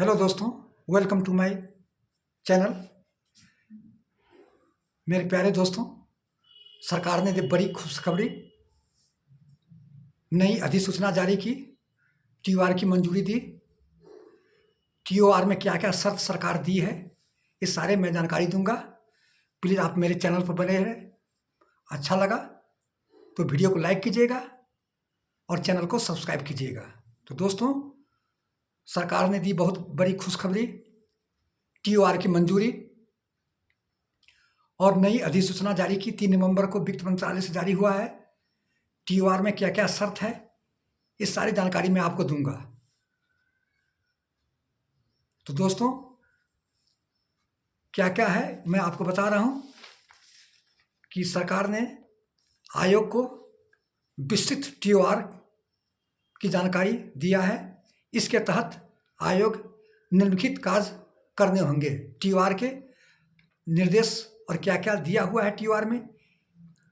Hello दोस्तों, welcome to my channel. मेरे प्यारे दोस्तों, सरकार ने बड़ी खुशखबरी नई अधिसूचना जारी की, टीओआर की मंजूरी दी। टीओआर में क्या क्या शर्त सरकार दी है, इस सारे मैं जानकारी दूंगा। प्लीज़ आप मेरे चैनल पर बने रहें। अच्छा लगा तो वीडियो को लाइक कीजिएगा और चैनल को सब्सक्राइब कीजिएगा। तो दोस्तों, सरकार ने दी बहुत बड़ी खुशखबरी, टीओआर की मंजूरी और नई अधिसूचना जारी की। 3 नवंबर को वित्त मंत्रालय से जारी हुआ है। टीओआर में क्या क्या शर्त है, इस सारी जानकारी मैं आपको दूंगा। तो दोस्तों, क्या क्या है मैं आपको बता रहा हूं कि सरकार ने आयोग को विस्तृत टीओआर की जानकारी दिया है। इसके तहत आयोग निम्नलिखित कार्य करने होंगे। टीओआर के निर्देश और क्या क्या दिया हुआ है टीओआर में,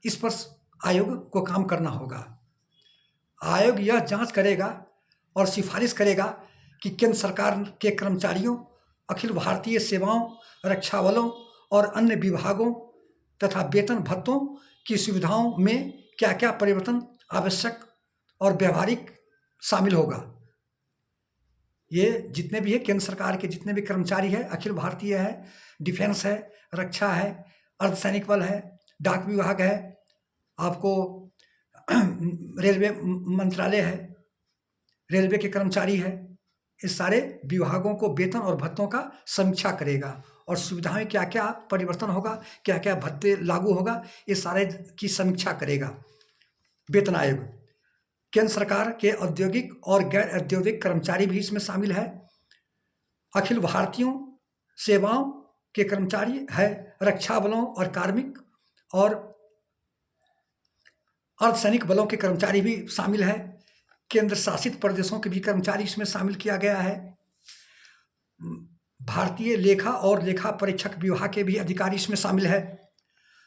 इस पर आयोग को काम करना होगा। आयोग यह जांच करेगा और सिफारिश करेगा कि केंद्र सरकार के कर्मचारियों, अखिल भारतीय सेवाओं, रक्षा बलों और अन्य विभागों तथा वेतन भत्तों की सुविधाओं में क्या क्या परिवर्तन आवश्यक और व्यवहारिक शामिल होगा। ये जितने भी है केंद्र सरकार के जितने भी कर्मचारी है, अखिल भारतीय है, डिफेंस है, रक्षा है, अर्धसैनिक बल है, डाक विभाग है, आपको रेलवे मंत्रालय है, रेलवे के कर्मचारी है, इस सारे विभागों को वेतन और भत्तों का समीक्षा करेगा और सुविधाएं क्या क्या परिवर्तन होगा, क्या क्या भत्ते लागू होगा, इस सारे की समीक्षा करेगा वेतन आयोग। केंद्र सरकार के औद्योगिक और गैर औद्योगिक कर्मचारी भी इसमें शामिल है। अखिल भारतीयों सेवाओं के कर्मचारी है, रक्षा बलों और कार्मिक और अर्धसैनिक बलों के कर्मचारी भी शामिल है। केंद्र शासित प्रदेशों के भी कर्मचारी इसमें शामिल किया गया है। भारतीय लेखा और लेखा परीक्षक विभाग के भी अधिकारी इसमें शामिल है।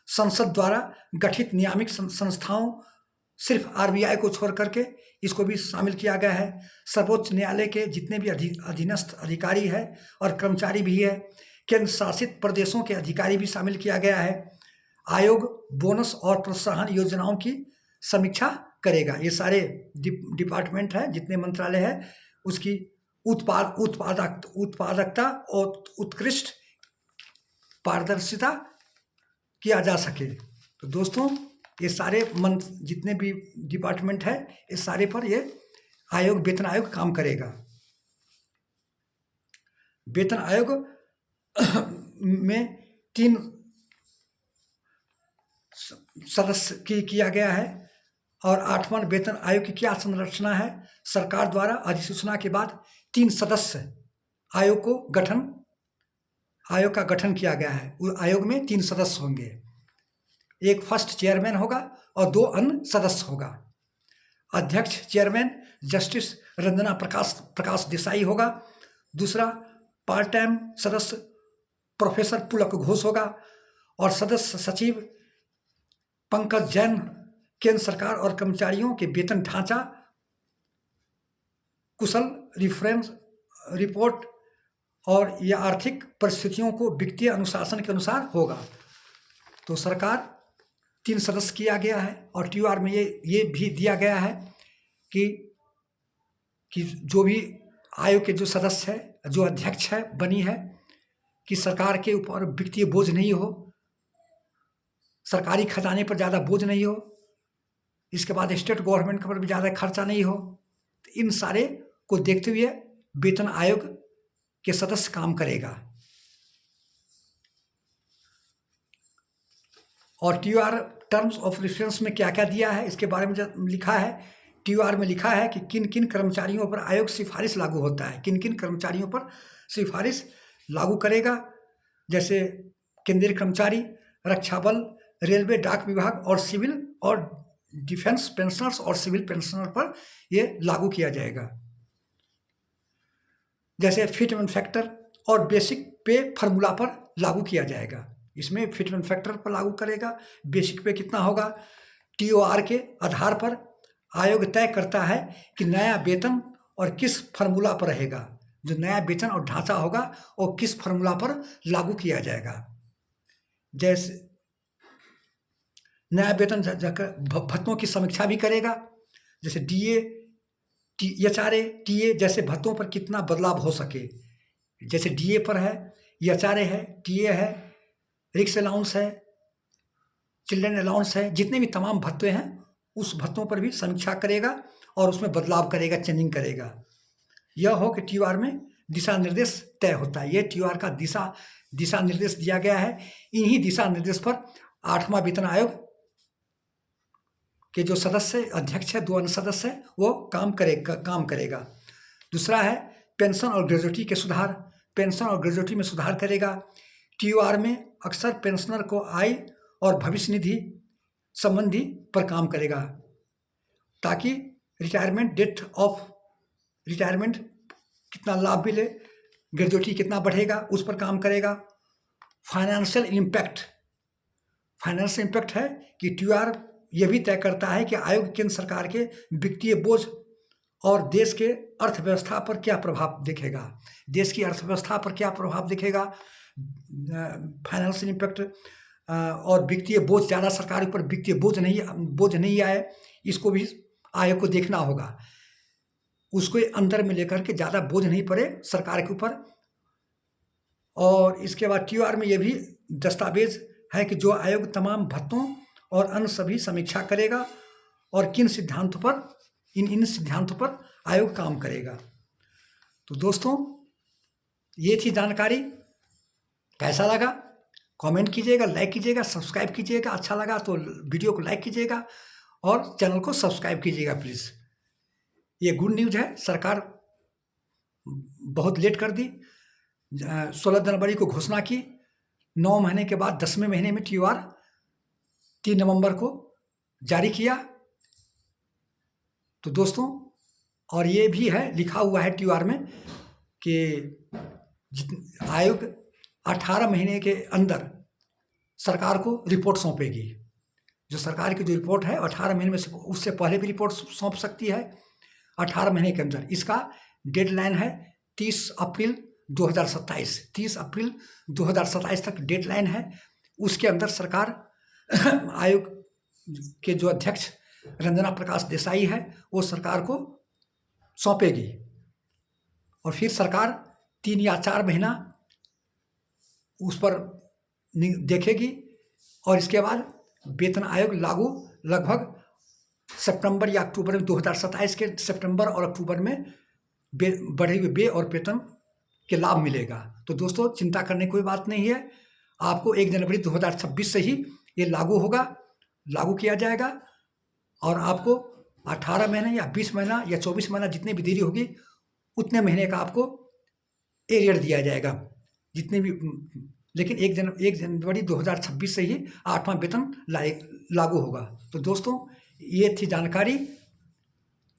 संसद द्वारा गठित नियामक संस्थाओं, सिर्फ आरबीआई को छोड़ करके इसको भी शामिल किया गया है। सर्वोच्च न्यायालय के जितने भी अधीनस्थ अधिकारी है और कर्मचारी भी है। केंद्र शासित प्रदेशों के अधिकारी भी शामिल किया गया है। आयोग बोनस और प्रोत्साहन योजनाओं की समीक्षा करेगा। ये सारे डिपार्टमेंट है, जितने मंत्रालय है, उसकी उत्पादकता और उत्कृष्ट पारदर्शिता किया जा सके। तो दोस्तों, ये सारे जितने भी डिपार्टमेंट है, इस सारे पर ये आयोग, वेतन आयोग काम करेगा। वेतन आयोग में 3 सदस्य किया गया है। और 8वां वेतन आयोग की क्या संरचना है, सरकार द्वारा अधिसूचना के बाद 3 सदस्य आयोग का गठन किया गया है। आयोग में 3 सदस्य होंगे, एक फर्स्ट चेयरमैन होगा और 2 अन्य सदस्य होगा। अध्यक्ष चेयरमैन जस्टिस रंजना प्रकाश देसाई होगा। दूसरा पार्ट टाइम सदस्य प्रोफेसर पुलक घोष होगा और सदस्य सचिव पंकज जैन केंद्र सरकार और कर्मचारियों के वेतन ढांचा, कुशल रेफरेंस रिपोर्ट और या आर्थिक परिस्थितियों को वित्तीय अनुशासन के अनुसार होगा। तो सरकार 3 सदस्य किया गया है और टीओआर में ये भी दिया गया है कि जो भी आयोग के जो सदस्य है, जो अध्यक्ष है बनी है, कि सरकार के ऊपर वित्तीय बोझ नहीं हो, सरकारी खजाने पर ज़्यादा बोझ नहीं हो, इसके बाद स्टेट गवर्नमेंट पर भी ज़्यादा खर्चा नहीं हो। तो इन सारे को देखते हुए वेतन आयोग के सदस्य काम करेगा। और टीओआर टर्म्स ऑफ रेफरेंस में क्या क्या दिया है, इसके बारे में जब लिखा है, टीओआर में लिखा है कि किन किन कर्मचारियों पर आयोग सिफारिश लागू होता है, किन किन कर्मचारियों पर सिफारिश लागू करेगा। जैसे केंद्रीय कर्मचारी, रक्षा बल, रेलवे, डाक विभाग और सिविल और डिफेंस पेंशनर्स और सिविल पेंशनर पर यह लागू किया जाएगा। जैसे फिटमेंट फैक्टर और बेसिक पे फार्मूला पर लागू किया जाएगा। इसमें फिटमेंट फैक्टर पर लागू करेगा, बेसिक पे कितना होगा, टीओआर के आधार पर आयोग तय करता है कि नया वेतन और किस फार्मूला पर रहेगा। जो नया वेतन और ढांचा होगा वो किस फॉर्मूला पर लागू किया जाएगा। जैसे नया वेतन भत्तों की समीक्षा भी करेगा, जैसे डीए, एचआरए, टीए जैसे भत्तों पर कितना बदलाव हो सके। जैसे डीए पर है, एचआरए है, टीए है, रिक्स अलाउंस है, चिल्ड्रन अलाउंस है, जितने भी तमाम भत्ते हैं उस भत्तों पर भी समीक्षा करेगा और उसमें बदलाव करेगा, चेंजिंग करेगा। यह हो कि टीओआर में दिशा निर्देश तय होता है। ये टीओआर का दिशा निर्देश दिया गया है। इन्हीं दिशा निर्देश पर 8वां वेतन आयोग के जो सदस्य अध्यक्ष है, 2 अन्य सदस्य है, वो काम करेगा। दूसरा है पेंशन और ग्रेजुएटी के सुधार। पेंशन और ग्रेजुएटी में सुधार करेगा। टीओआर में अक्सर पेंशनर को आय और भविष्य निधि संबंधी पर काम करेगा, ताकि रिटायरमेंट कितना लाभ मिले, ग्रेजुएटी कितना बढ़ेगा, उस पर काम करेगा। फाइनेंशियल इम्पैक्ट है कि टीओआर यह भी तय करता है कि आयोग केंद्र सरकार के वित्तीय बोझ और देश के अर्थव्यवस्था पर क्या प्रभाव दिखेगा। देश की अर्थव्यवस्था पर क्या प्रभाव दिखेगा, फाइनेंशियल इम्पैक्ट और वित्तीय बोझ, ज़्यादा सरकार पर वित्तीय बोझ नहीं आए, इसको भी आयोग को देखना होगा। उसको अंदर में लेकर के ज़्यादा बोझ नहीं पड़े सरकार के ऊपर। और इसके बाद टीओआर में यह भी दस्तावेज है कि जो आयोग तमाम भत्तों और अन्य सभी समीक्षा करेगा और किन सिद्धांतों पर इन सिद्धांतों पर आयोग काम करेगा। तो दोस्तों, ये थी जानकारी। कैसा लगा कमेंट कीजिएगा, लाइक कीजिएगा, सब्सक्राइब कीजिएगा। अच्छा लगा तो वीडियो को लाइक कीजिएगा और चैनल को सब्सक्राइब कीजिएगा प्लीज़। ये गुड न्यूज़ है। सरकार बहुत लेट कर दी, 16 जनवरी को घोषणा की, 9 महीने के बाद 10वें महीने में टीओआर 3 नवंबर को जारी किया। तो दोस्तों, और ये भी है, लिखा हुआ है टीओआर में कि आयोग 18 महीने के अंदर सरकार को रिपोर्ट सौंपेगी। जो सरकार की जो रिपोर्ट है 18 महीने में, उससे पहले भी रिपोर्ट सौंप सकती है 18 महीने के अंदर। इसका डेडलाइन है 30 अप्रैल 2027। 30 अप्रैल 2027 तक डेडलाइन है। उसके अंदर सरकार आयोग के जो अध्यक्ष रंजना प्रकाश देसाई है, वो सरकार को सौंपेगी और फिर सरकार 3 या 4 महीना उस पर देखेगी और इसके बाद वेतन आयोग लागू लगभग सितंबर या अक्टूबर में 2027 के सितंबर और अक्टूबर में बढ़े हुए वे और वेतन के लाभ मिलेगा। तो दोस्तों, चिंता करने की कोई बात नहीं है। आपको 1 जनवरी 2026 से ही ये लागू किया जाएगा और आपको 18 महीने या 20 महीना या 24 महीना जितनी भी देरी होगी उतने महीने का आपको एरियर दिया जाएगा, जितने भी। लेकिन 1 जनवरी 2026 से ही 8वां वेतन लागू होगा। तो दोस्तों, ये थी जानकारी।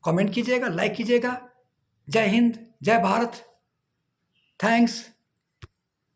कमेंट कीजिएगा, लाइक कीजिएगा। जय हिंद, जय भारत। थैंक्स।